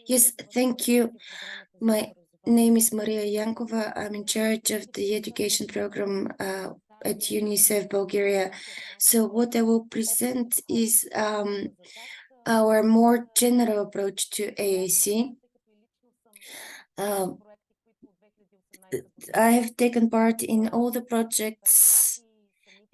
Yes, thank you. My name is Maria Янкова. I'm in charge of the education program at UNICEF Bulgaria. So what I will present is our more general approach to AAC. I have taken part in all the projects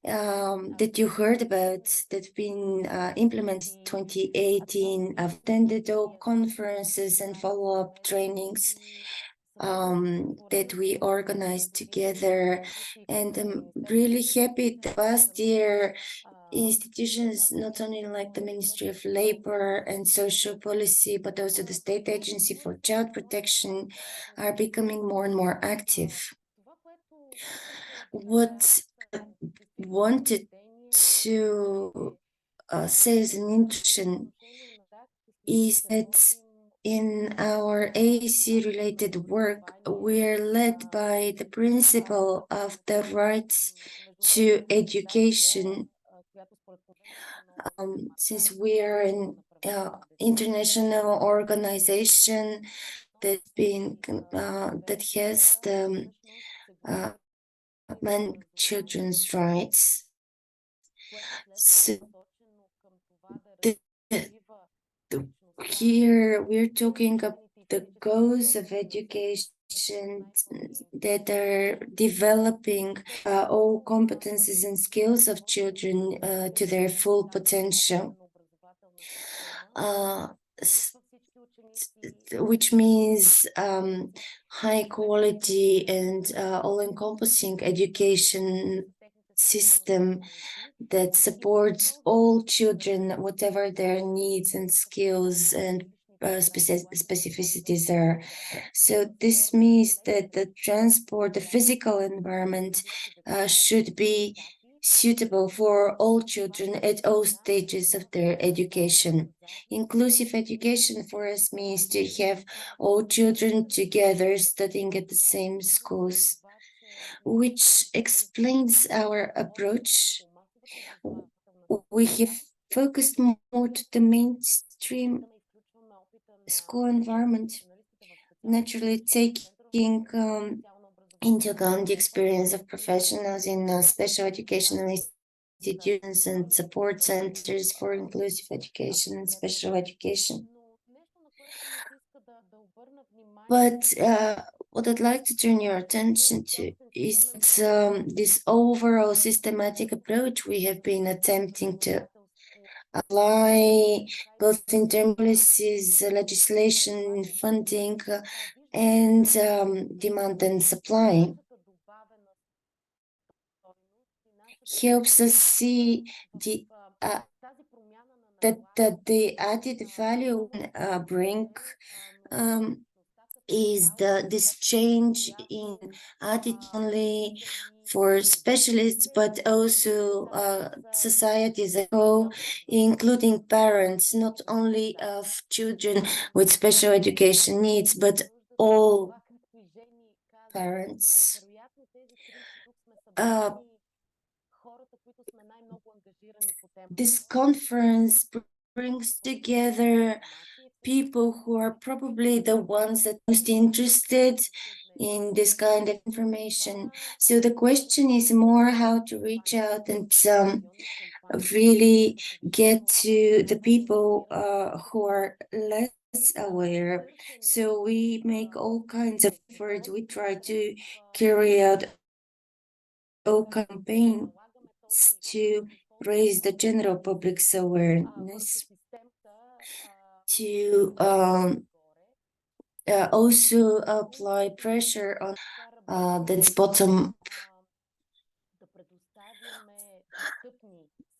that you heard about that have been implemented in 2018. I've attended all conferences and follow-up trainings that we organized together, and I'm really happy that last year institutions not only like the Ministry of Labor and Social Policy, but also the State Agency for Child Protection are becoming more and more active. What I wanted to say as an introduction is that in our AAC-related work, we're led by the principle of the rights to education. Since we are an international organization that has the children's rights, so here we're talking about the goals of education that are developing all competencies and skills of children to their full potential, which means high quality and all-encompassing education system that supports all children, whatever their needs and skills and specificities are. So this means that the transport, the physical environment should be suitable for all children at all stages of their education. Inclusive education for us means to have all children together studying at the same schools, which explains our approach. We have focused more to the mainstream school environment, naturally taking into account the experience of professionals in special educational institutions and support centers for inclusive education and special education. But what I'd like to turn your attention to is this overall systematic approach we have been attempting to apply, both in terms of policies, legislation, funding, and demand and supply. Helps us see that the added value bring is this change in attitude only for specialists, but also society as a whole, including parents, not only of children with special education needs, but all parents. This conference brings together people who are probably the ones that are most interested in this kind of information. So the question is more how to reach out and really get to the people who are less aware. So we make all kinds of efforts. We try to carry out all campaigns to raise the general public's awareness, to also apply pressure on that's bottom.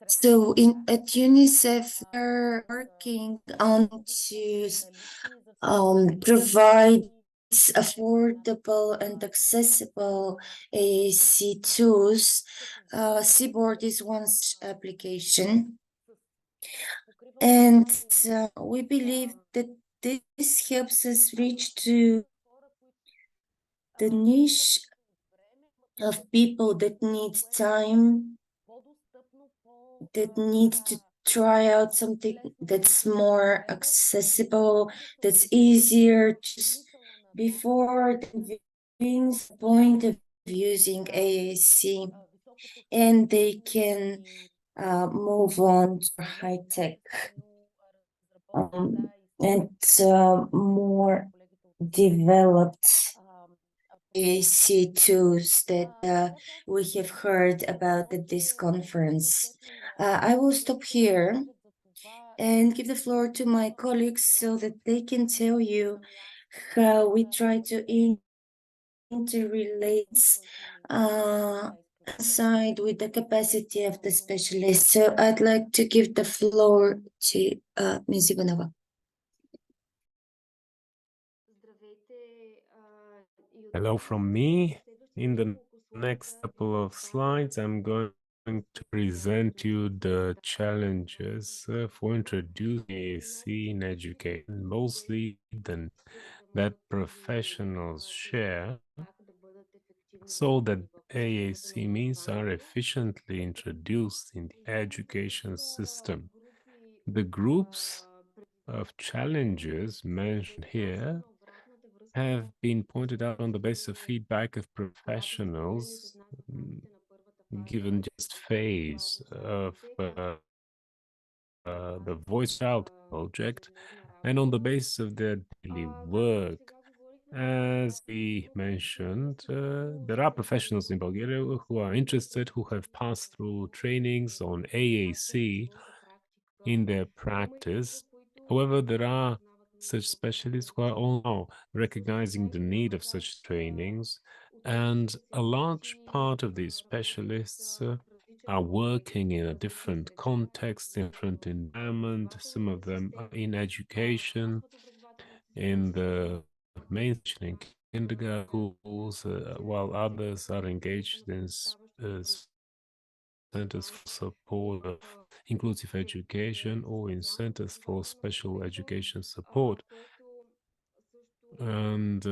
So at UNICEF, we're working on to provide affordable and accessible AAC tools. Seaboard is one application. And we believe that this helps us reach to the niche of people that need time, that need to try out something that's more accessible, that's easier, just before being the point of using AAC, and they can move on to high tech and more developed AAC tools that we have heard about at this conference. I will stop here and give the floor to my colleagues so that they can tell you how we try to interrelate side with the capacity of the specialist. So I'd like to give the floor to Ms. Ivanova. Hello from me. In the next couple of slides, I'm going to present you the challenges for introducing AAC in education, mostly that professionals share, so that AAC means are efficiently introduced in the education system. The groups of challenges mentioned here have been pointed out on the basis of feedback of professionals given just phase of the Voice Child project and on the basis of their daily work. As we mentioned, there are professionals in Bulgaria who are interested, who have passed through trainings on AAC in their practice. However, there are such specialists who are all now recognizing the need of such trainings, and a large part of these specialists are working in a different context, different environment. Some of them are in education, in the mainstream kindergarten schools, while others are engaged in centers for support of inclusive education or in centers for special education support. And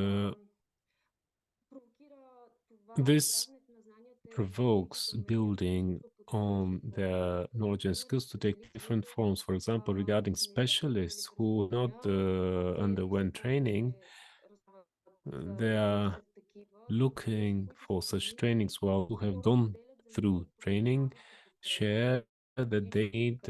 this provokes building on their knowledge and skills to take different forms. For example, regarding specialists who not underwent training, they are looking for such trainings while who have gone through training share that they need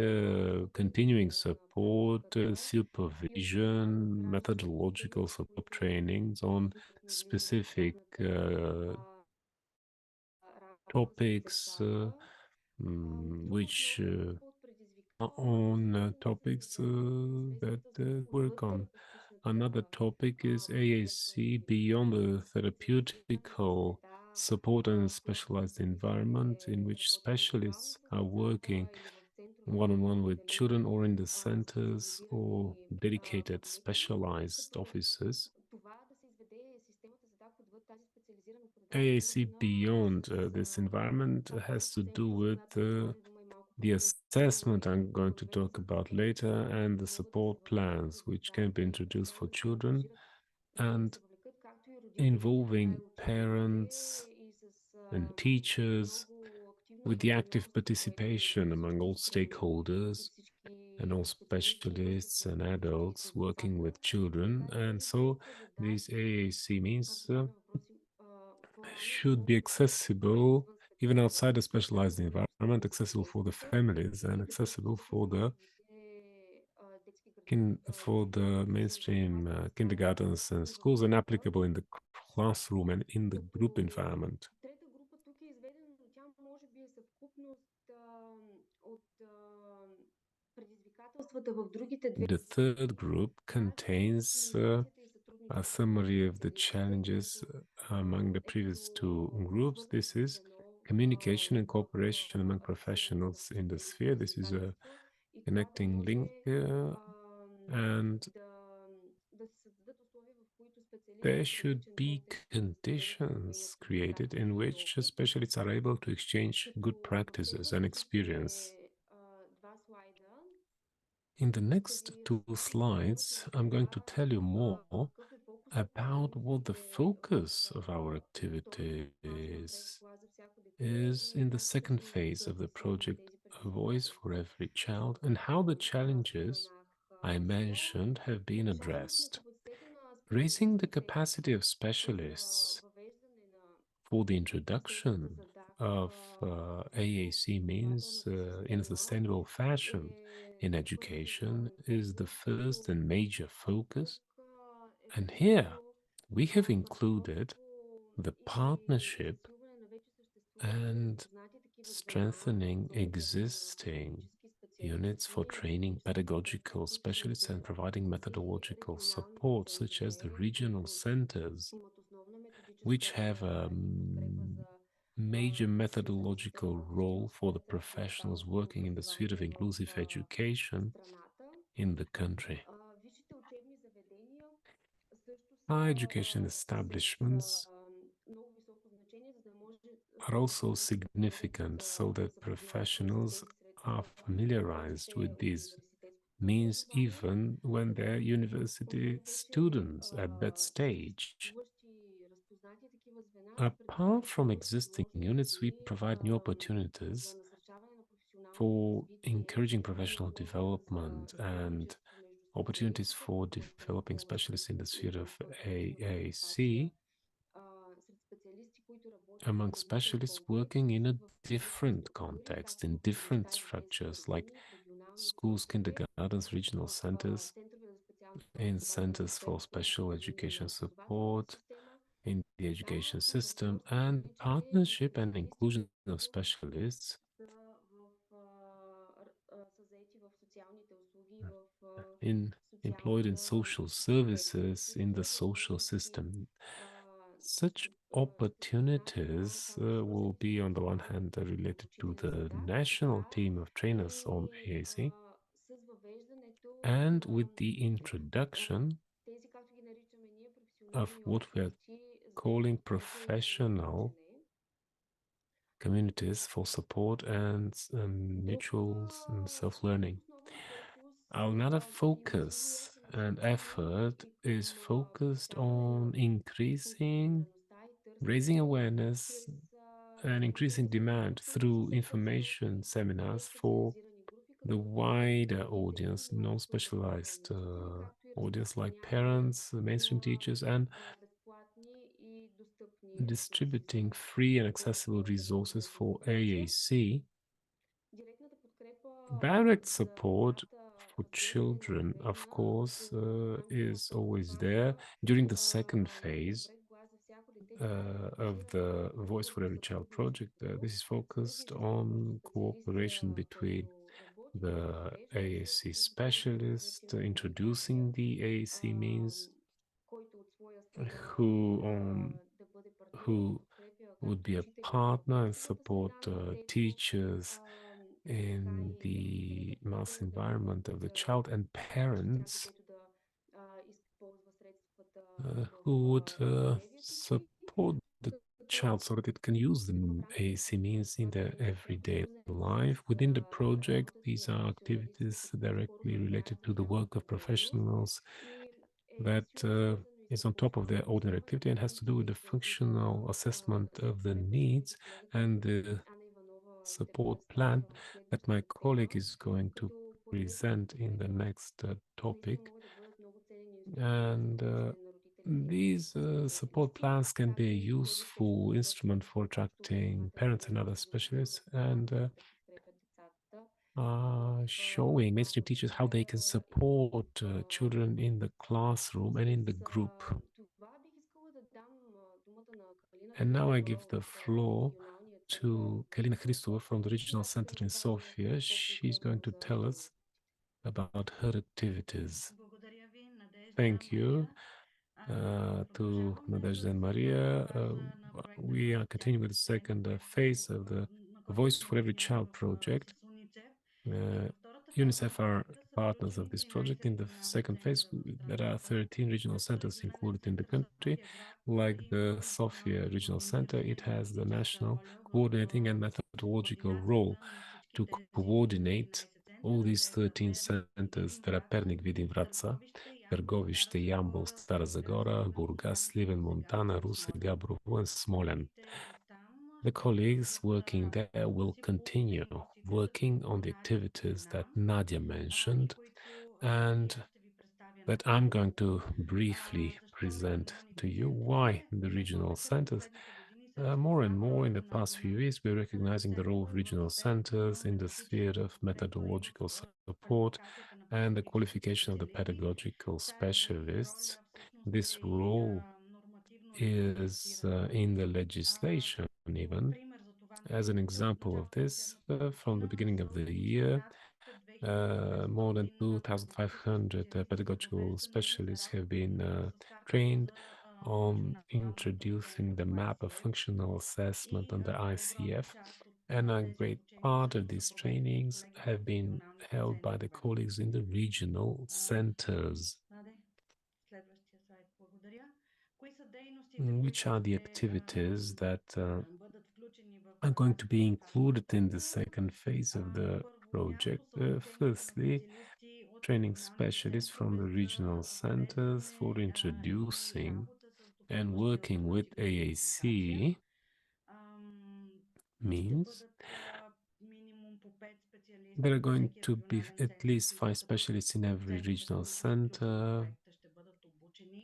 continuing support, supervision, methodological support trainings on specific topics, which are on topics that work on. Another topic is AAC beyond the therapeutical support and specialized environment in which specialists are working one-on-one with children or in the centers or dedicated specialized offices. AAC beyond this environment has to do with the assessment I'm going to talk about later and the support plans which can be introduced for children and involving parents and teachers with the active participation among all stakeholders and all specialists and adults working with children. And so this AAC means should be accessible even outside a specialized environment, accessible for the families and accessible for the mainstream kindergartens and schools, and applicable in the classroom and in the group environment. The third group contains a summary of the challenges among the previous two groups. This is communication and cooperation among professionals in the sphere. This is a connecting link, and there should be conditions created in which specialists are able to exchange good practices and experience. In the next two slides, I'm going to tell you more about what the focus of our activity is in the second phase of the project a voice for every child, and how the challenges I mentioned have been addressed. Raising the capacity of specialists for the introduction of AAC means in a sustainable fashion in education is the first and major focus. And here we have included the partnership and strengthening existing units for training pedagogical specialists and providing methodological support, such as the regional centers, which have a major methodological role for the professionals working in the sphere of inclusive education in the country. Higher education establishments are also significant so that professionals are familiarized with these means even when they're university students at that stage. Apart from existing units, we provide new opportunities for encouraging professional development and opportunities for developing specialists in the sphere of AAC among specialists working in a different context, in different structures like schools, kindergartens, regional centers, in centers for special education support, in the education system, and partnership and inclusion of specialists in employed in social services in the social system. Such opportunities will be, on the one hand, related to the national team of trainers on AAC, and with the introduction of what we're calling professional communities for support and mutual and self-learning. Another focus and effort is focused on raising awareness and increasing demand through information seminars for the wider audience, non-specialized audience like parents, mainstream teachers, and distributing free and accessible resources for AAC. Direct support for children, of course, is always there. During the second phase of the Voice for Every Child project, this is focused on cooperation between the AAC specialist, introducing the AAC means, who would be a partner and support teachers in the mass environment of the child, and parents who would support the child so that it can use the AC means in their everyday life. Within the project, these are activities directly related to the work of professionals that is on top of their ordinary activity and has to do with the functional assessment of the needs and the support plan that my colleague is going to present in the next topic. And these support plans can be a useful instrument for attracting parents and other specialists and showing mainstream teachers how they can support children in the classroom and in the group. And now I give the floor to Kalina Hristova from the Regional Center in Sofia. She's going to tell us about her activities. Благодаря ви, Надежда, Thank you Мария. to Продължаваме Nadejda and с Maria. фаза на проекта We на are continuing with the Yankova, second phase of the на който Voice сме for Every Child финансирани project. с УНИЦЕФ. И Uh, във втората фаза на UNICEF are проекта са partners of включени this project. 13 In the регионални second phase, центъра в there are страната, 13 regional като centers Регионалният included in the център в country. София град Like има the Sofia професионалната Regional Center, it организационна и has the практическа national роля в coordinating and methodological role координацията на всички to тези coordinate 13 all центъра. these Те са 13 Перник, centers Видин, that are Враца, Pernik, Vidin, Vratsa, Търговище, Ямбол, Стара Търговище, Ямбол, Загора, Стара Бургас, Загора, Сливен, Бургас, Монтана, Сливен, Русе, Монтана, Габрово и Русе, Смолян. Габрово, and Смолян. Проектите оттам The colleagues working there will continue working on the activities that Nadia mentioned and that I'm going to briefly present to you. Why the regional centers? More and more in the past few years, we're recognizing the role of regional centers in the sphere of methodological support and the qualification of the pedagogical specialists. This role is in the legislation even. As an example of this, from the beginning of the year, more than 2,500 pedagogical specialists have been trained on introducing the map of functional assessment under ICF, and a great part of these trainings have been held by the colleagues in the regional centers. Which are the activities that are going to be included in the second phase of the project? Firstly, training specialists from the regional centers for introducing and working with AAC means there are going to be at least 5 specialists in every regional center,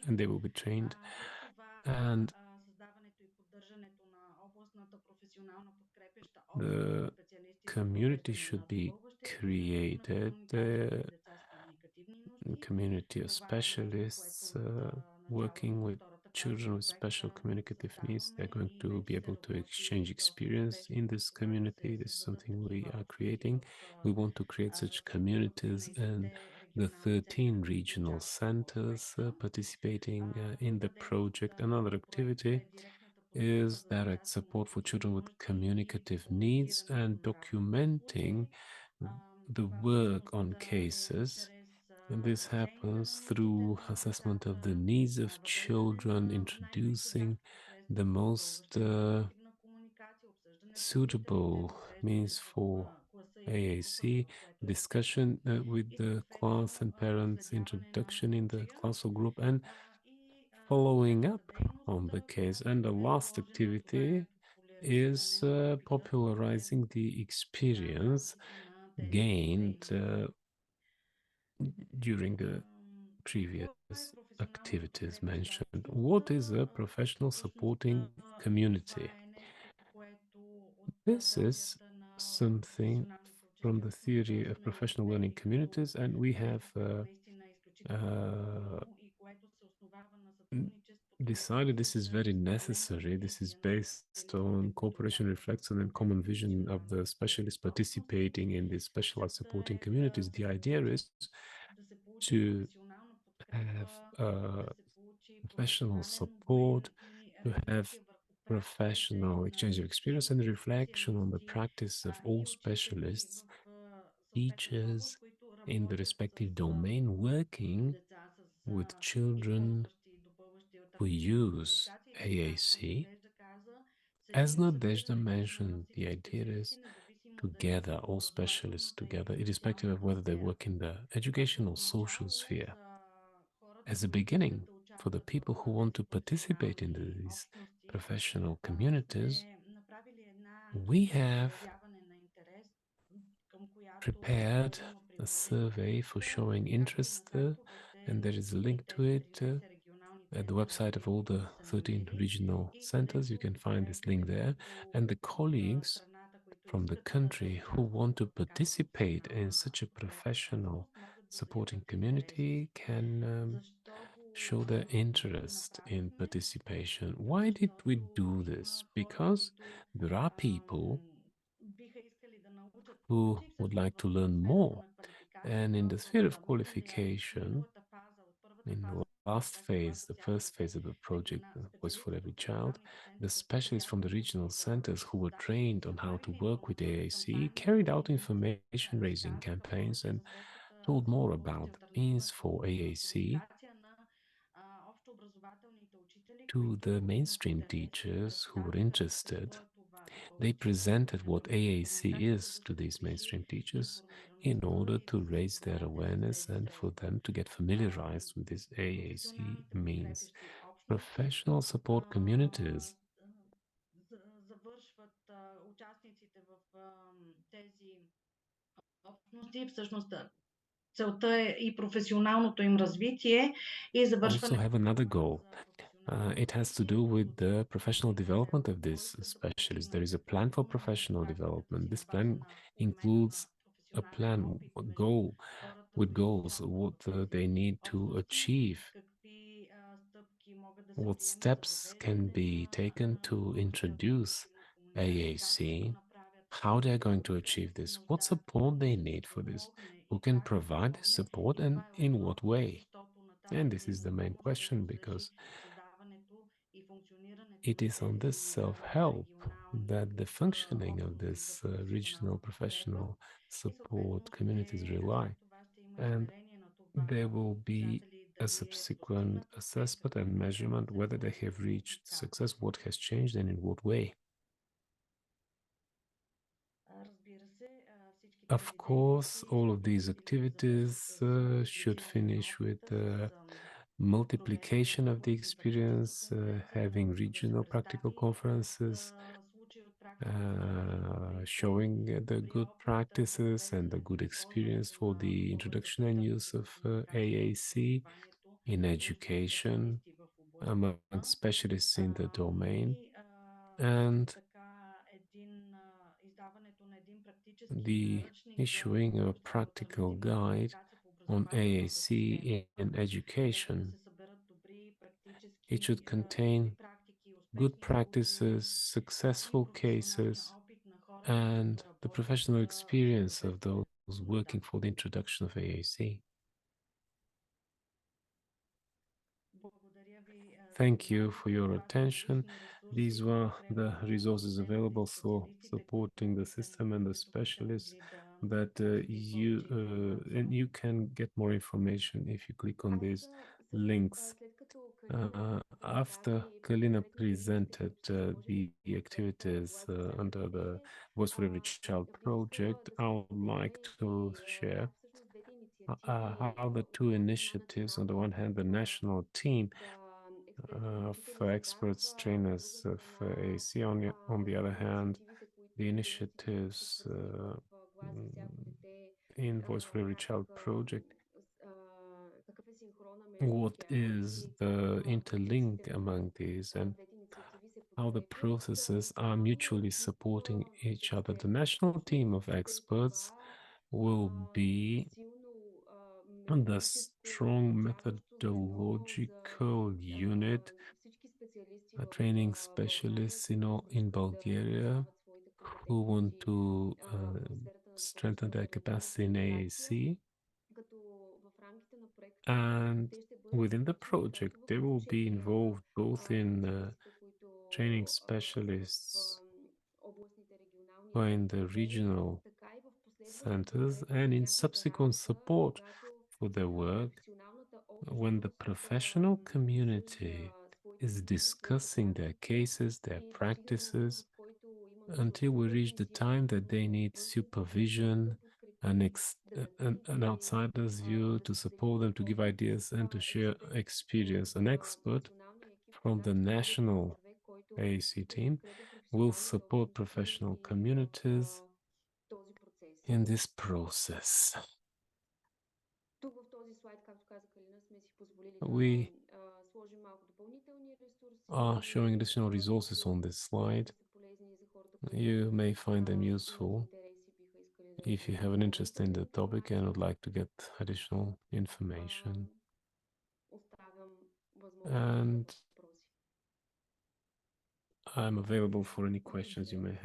and they will be trained. And the community should be created, a community of specialists working with children with special communicative needs. They're going to be able to exchange experience in this community. This is something we are creating. We want to create such communities in the 13 regional centers participating in the project. Another activity is direct support for children with communicative needs and documenting the work on cases. And this happens through assessment of the needs of children, introducing the most suitable means for AAC, discussion with the class and parents, introduction in the class or group, and following up on the case. And the last activity is popularizing the experience gained during the previous activities mentioned. What is a professional supporting community? This is something from the theory of professional learning communities, and we have decided this is very necessary. This is based on cooperation, reflection, and common vision of the specialists participating in these specialized supporting communities. The idea is to have professional support, to have professional exchange of experience and reflection on the practice of all specialists, teachers in the respective domain, working with children who use AAC. As Nadejda mentioned, the idea is to gather all specialists together, irrespective of whether they work in the educational or social sphere. As a beginning, for the people who want to participate in these professional communities, we have prepared a survey for showing interest, and there is a link to it at the website of all the 13 regional centers. You can find this link there. And the colleagues from the country who want to participate in such a professional supporting community can show their interest in participation. Why did we do this? Because there are people who would like to learn more. And in the sphere of qualification, in the last phase, the first phase of the project was for every child, the specialists from the regional centers who were trained on how to work with AAC carried out information raising campaigns and told more about the means for AAC to the mainstream teachers who were interested. They presented what AAC is to these mainstream teachers in order to raise their awareness and for them to get familiarized with this AAC means. Professional support communities тези общности, всъщност целта е и професионалното им развитие и Also завършване have another goal. за професионално It has to do with the professional development of this specialist. There is a plan for professional development. This plan includes a plan, a goal, with goals, what they need to achieve, what steps can be taken to introduce AAC, how they're going to achieve this, what support they need for this, who can provide this support, and in what way. And this is the main question, because it is on this self-help that the functioning of this regional professional support communities rely. And there will be a subsequent assessment and measurement whether they have reached success, what has changed, and in what way. Of course, all of these activities should finish with multiplication of the experience, having regional practical conferences, showing the good practices and the good experience for the introduction and use of AAC in education among specialists in the domain, and the issuing of a practical guide on AAC in education. It should contain good practices, successful cases, and the professional experience of those working for the introduction of AAC. Thank you for your attention. These were the resources available for supporting the system and the specialists that and you can get more information if you click on these links. After Kalina presented the activities under the Voice for Every Child project, I would like to share how the two initiatives, on the one hand, the national team of experts, trainers of AAC, on the other hand, the initiatives in Voice for Every Child project. What is the interlink among these, and how the processes are mutually supporting each other. The national team of experts will be the strong methodological unit, training specialists in Bulgaria who want to strengthen their capacity in AAC. And within the project, they will be involved both in training specialists who are in the regional centers and in subsequent support for their work when the professional community is discussing their cases, their practices, until we reach the time that they need supervision, an outsider's view to support them, to give ideas and to share experience. An expert from the national AAC team will support professional communities in this process. We are showing additional resources on this slide. You may find them useful if you have an interest in the topic and would like to get additional information. And I'm available for any questions you may have.